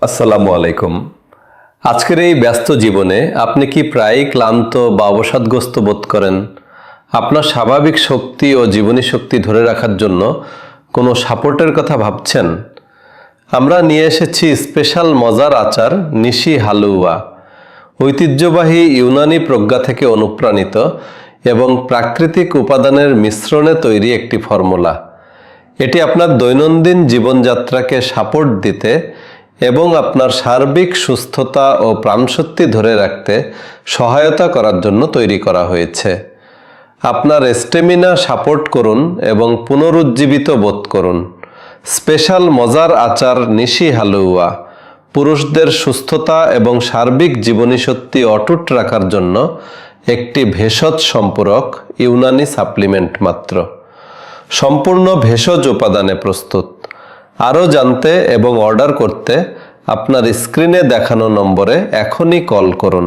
আসসালামু আলাইকুম। আজকের এই ব্যস্ত জীবনে আপনি কি প্রায়ই ক্লান্ত বা অবসাদগ্রস্ত বোধ করেন? আপনার স্বাভাবিক শক্তি ও জীবনী শক্তি ধরে রাখার জন্য কোনো সাপোর্টের কথা ভাবছেন? আমরা নিয়ে এসেছি স্পেশাল মজার আচার নিশি হালুয়া। ঐতিহ্যবাহী ইউনানি প্রজ্ঞা থেকে অনুপ্রাণিত এবং প্রাকৃতিক উপাদানের মিশ্রণে তৈরি একটি ফর্মুলা। এটি আপনার দৈনন্দিন জীবনযাত্রাকে সাপোর্ট দিতে এবং আপনার সার্বিক সুস্থতা ও প্রাণশক্তি ধরে রাখতে সহায়তা করার জন্য তৈরি করা হয়েছে। আপনার স্ট্যামিনা সাপোর্ট করুন এবং পুনরুজ্জীবিত বোধ করুন। স্পেশাল মজার আচার নিশি হালুয়া পুরুষদের সুস্থতা এবং সার্বিক জীবনীশক্তি অটুট রাখার জন্য একটি ভেষজ সম্পূরক ইউনানি সাপ্লিমেন্ট মাত্র। সম্পূর্ণ ভেষজ উপাদানে প্রস্তুত। আরও জানতে এবং অর্ডার করতে আপনার স্ক্রিনে দেখানো নম্বরে এখনই কল করুন।